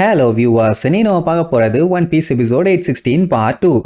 Hello viewers, நீ நம்ம பார்க்க போறது One Piece episode 816 part 2.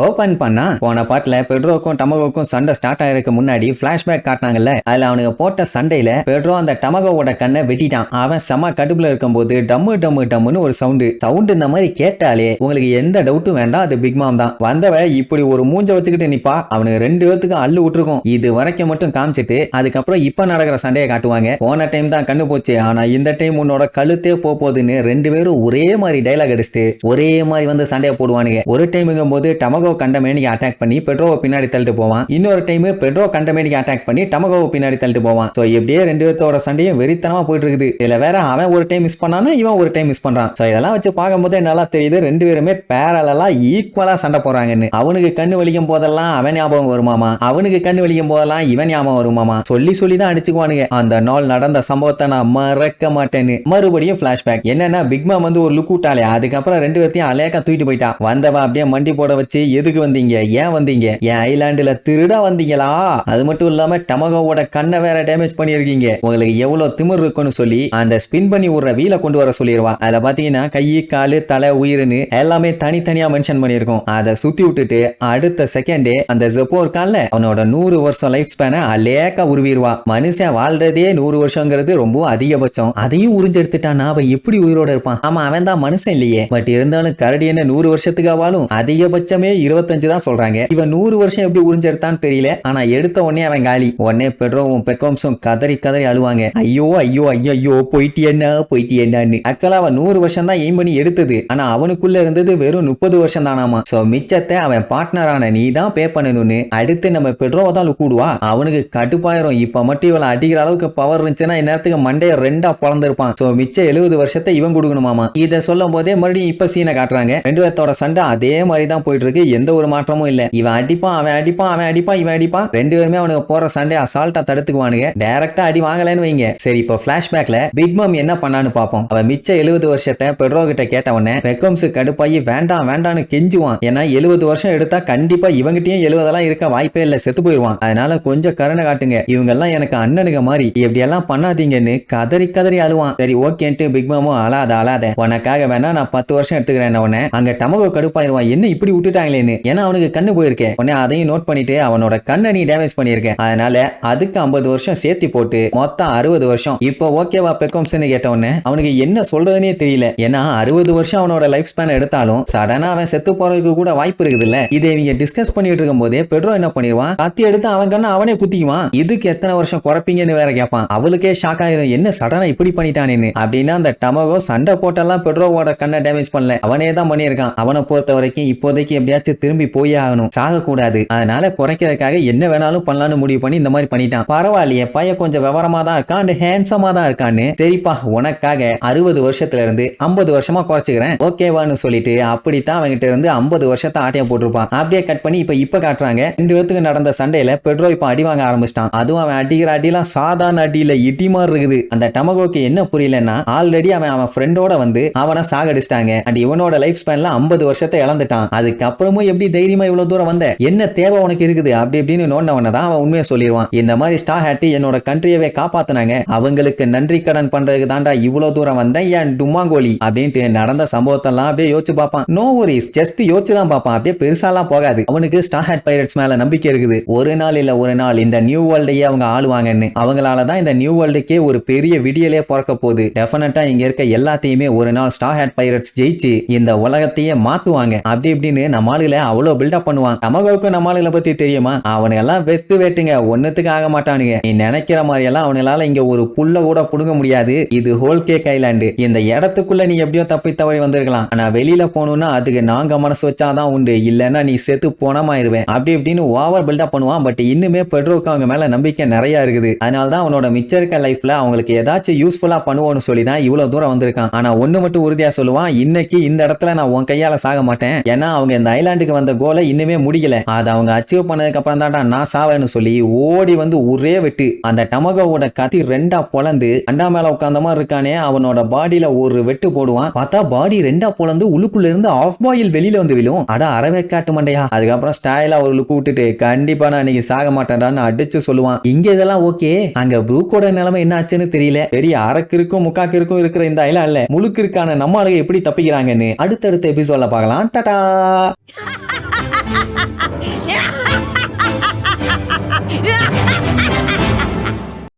Open பண்ணா போன பாட்டுல பெட்ரோக்கும் டமகோக்கும் சண்டை ஸ்டார்ட் ஆயிருக்கு முன்னாடி பிளாஷ்பேக் காட்டினாங்கல்ல. அதுல அவனுக்கு போட்ட சண்டையில பெட்ரோ அந்த டமகோவோட கண்ணை வெட்டிட்டான். அவன் செம கடுப்புல இருக்கும் போது டம்மு டம்மு டம்முன்னு ஒரு சவுண்ட் இந்த மாதிரி கேட்டாலே உங்களுக்கு எந்த டவுட்டும் வேண்டாம், அது பிக் மாம் தான். வந்தவ இப்படி ஒரு மூஞ்ச வச்சுக்கிட்டு நிப்பா. அவனுக்கு 2 பேத்துக்கு அள்ளு விட்டுருக்கும். இது வரைக்கும் மட்டும் காமிச்சிட்டு அதுக்கப்புறம் இப்ப நடக்கிற சண்டையை காட்டுவாங்க. போன டைம் தான் கண்ணு போச்சு, ஆனா இந்த டைம் உன்னோட கழுத்தே போகுதுன்னு 2 பேரும் ஒரே மாதிரி டைலாக் அடிச்சுட்டு ஒரே மாதிரி வந்து சண்டையை போடுவானுங்க. ஒரு டைமுங்கும் போது டமகோ கண்டமேனிக்கு அட்டாக் பண்ணி பெட்ரோவை பின்னாடி தள்ளிட்டு போவான். இன்னொரு டைம் பெட்ரோ கண்டமேனிக்கு அட்டாக் பண்ணி டமகோவை பின்னாடி தள்ளிட்டு போவான். சோ இப்படியே 2 பேத்தோட சண்டையும் வெறித்தனமா போயிட்டு இருக்குது. இதுல வேற அவன் ஒரு டைம் மிஸ் பண்ணானா இவன் ஒரு டைம் மிஸ் பண்றான். சோ இதெல்லாம் வச்சு பார்க்கும்போது நல்லா தெரியுது 2 பேருமே பேரலா ஈக்குவலா சண்டை போறாங்கன்னு. அவனுக்கு கண்ணு வலிக்கும் போதெல்லாம் அவன் ஞாபகம் வருமாமா, அவனுக்கு கண்ணு வலிக்கும் போதெல்லாம் இவன் ஞாபகம் வருமாமா. சொல்லி தான் அடிச்சுக்குவானுங்க. அந்த நாள் நடந்த சம்பவத்தை நான் மறக்க மாட்டேன்னு. மறுபடியும் பிளாஷ்பேக் என்னன்னா பிக் மாம் வந்து ஒரு லுக் விட்டாலே, அதுக்கப்புறம் 2 பேத்தையும் அலேக்கா தூக்கிட்டு போயிட்டான். வந்தவன் அப்படியே மண்டி போட வச்சு எதுக்கு வந்தீங்க, ஏன் வந்தீங்க, என் ஐலாண்டுல திருடா வந்தீங்களா, அது மட்டும் இல்லாம டமகோவோட கண்ணை வேற டேமேஜ் பண்ணிருக்கீங்க, உங்களுக்கு எவ்வளவு திமிர் இருக்குன்னு சொல்லி அந்த ஸ்பின் பண்ணி விடுற வீல கொண்டு வர சொல்லிடுவா. அதுல பாத்தீங்கன்னா கை காலு தலை உயிர்னு எல்லாமே தனித்தனியா மென்ஷன் பண்ணிருக்கும். அதை சுத்தி விட்டுட்டு அடுத்த செகண்டே அந்த ஜெப்போ இருக்கான்ல, அவனோட 100 வருஷம் லைஃப் ஸ்பேனை அலேக்கா உருவிடுவா. மனுஷன் வாழ்றதே 100 வருஷங்கிறது ரொம்ப அதிகபட்சம். அதையும் உறிஞ்செடுத்துட்டான். அவன் எப்படி உயிரோட இருப்பான்? ஆமா, அவன் தான் மனுஷன் இல்லையே. பட் இருந்தாலும் கரடி என்ன 100 வருஷத்துக்கு வாழும்? அதிகபட்சமே 25 தான் சொல்றாங்க. இவன் 100 வருஷம் எப்படி உறிஞ்செடுத்தான்னு தெரியல. ஆனா எடுத்த உடனே அவன் காலி. உடனே பெட்ரோவும் பெக்கோம்ஸும் கதறி அழுவாங்க. ஐயோ ஐயோ ஐயோ ஐயோ போயிட்டியன்னு. ஆக்சுவலா அவன் 100 வருஷம் தான் எய்ம் பண்ணி எடுத்தது. ஆனா அவனுக்குள்ள இருந்தது வெறும் 30 வருஷம் தானாமா. சோ மிச்சத்தை அவன் பார்ட்னரான நீ தான் பே பண்ணணும்னு அடுத்து நம்ம பெட்ரோவை தான் கூடுவா. அவனுக்கு கடுப்பாயிரும். இப்ப மட்டும் இவளை அடிக்கிற அளவுக்கு பவர் இருந்துச்சுன்னா இந்நேரத்துக்கு மண்டைய 2ஆ பிளந்திருப்பான். சோ மிச்ச 70 வருஷத்தை இவன் கொடுக்கணுமாமா. இதை சொல்லும் போதே மறுபடியும் இப்ப சீனை காட்டுறாங்க. 2 பேத்தோட சண்டை அதே மாதிரி தான் போயிட்டு இருக்கு. எந்த ஒரு மாற்றமும் இல்ல. இவன் அடிப்பான், அவன் அடிப்பான், இவன் அடிப்பான். 2 பேருமே அவனுக்கு போற சண்டை அசால்ட்டா தடுத்துக்குவானுங்க. டைரக்டா அடி வாங்கலன்னு வைங்க. சரி, இப்போ பிளாஷ்பேக்ல பிக் மாம் என்ன பண்ணான்னு பாப்போம். அவன் மிச்ச 70 வருஷத்தை பெட்ரோ கிட்ட கேட்ட உடனே பெக்கோம்ஸ் கடுப்பாயி வேண்டான்னு கெஞ்சுவான். ஏன்னா 70 வருஷம் எடுத்தா கண்டிப்பா இவங்கிட்டயும் 70 இருக்க வாய்ப்பே இல்ல, செத்து போயிருவான். அதனால கொஞ்சம் கருணை காட்டுங்க, இவங்க எல்லாம் எனக்கு அண்ணனுங்க மாதிரி, இப்படி எல்லாம் பண்ணாதீங்கன்னு கதறி அழுவான். சரி ஓகேன்ட்டு பிக் மாமும் அழாத உனக்காக வேணா நான் 10 வருஷம் எடுத்துக்கிறேன். உடனே அங்க டமகோ கடுப்பாயிருவான். என்ன இப்படி விட்டுட்டாங்களேன்னு. ஏன்னா அவனுக்கு கண்ணு போயிருக்கேன். உடனே அதையும் நோட் பண்ணிட்டு அவனோட கண்ணை நீ டேமேஜ் பண்ணிருக்க, அதனால அதுக்கு 50 வருஷம் சேர்த்து போட்டு மொத்தம் 60 வருஷம். இப்போ ஓகேவா பெக்கோம்ஸ்னு கேட்ட உடனே அவனுக்கு என்ன சொல்றதுனே தெரியல. ஏன்னா 60 வருஷம் அவனோட லைஃப் ஸ்பேன் எடுத்தாலும் சடனா அவன் செத்து போறதுக்கு கூட வாய்ப்பு இருக்குது இல்ல. இதை இவங்க டிஸ்கஸ் பண்ணிட்டு இருக்கும் போதே பெட்ரோ என்ன பண்ணிடுவான், கத்தி எடுத்து அவன் கண்ணை அவனே குத்திக்குவான். இதுக்கு எத்தனை வருஷம் குறைப்பீங்கன்னு வேற கேட்பான். அவளுக்கே ஷாக் ஆயிரும், என்ன சடனா இப்படி பண்ணிட்டானேன்னு. அப்படின்னா அந்த டமகோ சண்டை போட்டெல்லாம் பெட்ரோவோட கண்ணை டேமேஜ் பண்ணல, அவனே தான் பண்ணியிருக்கான். அவனை பொறுத்த வரைக்கும் இப்போதைக்கு எப்படியாச்சும் திரும்பி போய் ஆகணும், சாக கூடாது. அதனால குறைக்கிறதுக்காக என்ன வேணாலும் பண்ணலாம்னு முடிவு பண்ணி இந்த மாதிரி பண்ணிட்டான். பரவாயில்லையே, பையன் கொஞ்சம் விவரமா தான் இருக்கான், அண்ட் ஹேண்ட்ஸமா தான் இருக்கான்னு. சரிப்பா, உனக்காக 60 வருஷத்துல இருந்து 50 வருஷமா குறைச்சிக்கிறேன், ஓகேவான்னு சொல்லிட்டு அப்படித்தான் அவங்கிட்ட இருந்து 50 வருஷத்தை ஆட்டையா போட்டிருப்பான். அப்படியே கட் பண்ணி இப்ப காட்டுறாங்க 2 பேத்துக்கு நடந்த சண்டையில பெட்ரோ இப்ப அடி வாங்க ஆரம்பிச்சிட்டான். அதுவும் அவன் அடிக்கிற அடிலாம் சாதாரண அடியில இடி மாதிரி இருக்குது. அந்த டமகோக்கு என்ன புரியலன்னா, ஆல்ரெடி அவன் ஃப்ரெண்டோட வந்து அவனை சாகடிச்சிட்டாங்க. அண்ட் இவனோட லைஃப் ஸ்பேன்ல 50 வருஷத்தை இழந்துட்டான். அதுக்கப்புறமும் எப்படி தைரியமா இவ்வளவு தூரம் வந்த, என்ன தேவை உனக்கு இருக்குது அப்படின்னு நோண்டவன தான் அவன் உண்மையை சொல்லிடுவான். இந்த மாதிரி ஸ்டார் ஹேட் என்னோட கண்ட்ரியவே காப்பாத்தினாங்க, அவங்களுக்கு நன்றி கடன் பண்றதுக்கு தாண்டா இவ்வளவு தூரம் வந்தேன் என் டுமாங்கோலி அப்படின்ட்டு நடந்த சம்பவத்தெல்லாம் அப்படியே யோசிச்சு பார்ப்பான். நோ வரிஸ், ஜஸ்ட் யோசிச்சு தான் பார்ப்பான். அப்படியே பெருசாலாம் போகாது. அவனுக்கு ஸ்டார் ஹேட் பைரட்ஸ் மேல நம்பிக்கை இருக்குது. ஒரு நாள் இந்த நியூ வேர்ல்டையே அவங்க ஆளுவாங்கன்னு. அவங்களாலதான் இந்த நியூ வேர்ல்டுக்கே ஒரு பெரிய விடியலே பிறக்க போகுது. டெஃபினட்டா இங்க இருக்க எல்லாத்தையுமே ஒரு நாள் ஸ்டார் ஹேட் பைரட்ஸ் ஜெயிச்சு இந்த உலகத்தையே மாத்துவாங்க. அப்படி இப்படின்னு நம்ம ஆளுல அவ்வளவு பில்டப் பண்ணுவான். நமக்கு நம்ம ஆளுகளை பத்தி தெரியுமா, அவனுங்கெல்லாம் வெத்து வேட்டுங்க, ஒன்னுத்துக்கு ஆக மாட்டானுங்க. நீ நினைக்கிற மாதிரி எல்லாம் அவனால இங்க ஒரு புல்ல கூட புடுங்க முடியாது. இது ஹோல் கேக் ஐலாண்டு. இந்த இடத்துக்குள்ள நீ எப்படியோ தப்பி தவறி வந்திருக்கலாம், ஆனா வெளியில போகணும்னா அதுக்கு நாங்க மனசு வச்சாதான் உண்டு, இல்லன்னா நீ செத்து போனமாயிருவேன். அப்படி இப்படின்னு ஓவர் பில்டப் பண்ணுவான். பட் இன்னுமே பெட்ரோக்கு அவங்க மேல நம்பிக்கை நிறைய இருக்குது. அதனாலதான் அவனோட மிச்ச இருக்க லைஃப்ல அவங்களுக்கு ஏதாச்சும் யூஸ்ஃபுல்லா பண்ணுவோம்னு சொல்லிதான் இவ்வளவு தூரம் வந்திருக்கான். ஆனா ஒண்ணு மட்டும் உறுதியா சொல்லுவான், இன்னைக்கு இந்த இடத்துல நான் உன் கையால சாக மாட்டேன். ஏன்னா அவங்க இந்த ஐலாண்ட் இங்கிலாந்துக்கு வந்த கோலை இன்னுமே முடிக்கல. அதை அவங்க அச்சீவ் பண்ணதுக்கு அப்புறம் தான்டா நான் சாவேன்னு சொல்லி ஓடி வந்து ஒரே வெட்டு அந்த டமகோவோட கத்தி ரெண்டா பொளந்து அண்டா மேல உட்கார்ந்த மாதிரி இருக்கானே அவனோட பாடியில ஒரு வெட்டு போடுவான். பார்த்தா பாடி ரெண்டா பொளந்து உள்ளுக்குள்ள இருந்து ஆஃப் பாயில் வெளியில வந்து விழும். அட அறவே காட்டு மண்டையா. அதுக்கப்புறம் ஸ்டைலா ஒரு லுக்கு விட்டுட்டு கண்டிப்பா நான் இன்னைக்கு சாக மாட்டேன்டான்னு அடிச்சு சொல்லுவான். இங்க இதெல்லாம் ஓகே, அங்க ப்ரூக்கோட நிலைமை என்ன ஆச்சுன்னு தெரியல. பெரிய அரக்கு இருக்கும் முக்காக்கு இருக்கும் இருக்கிற இந்த ஐலாண்ட்ல முழுக்கு இருக்கான நம்ம ஆளுங்க எப்படி தப்பிக்கிறாங்கன்னு அடுத்தடுத்த எபிசோட்ல பார்க்கலாம். டாடா.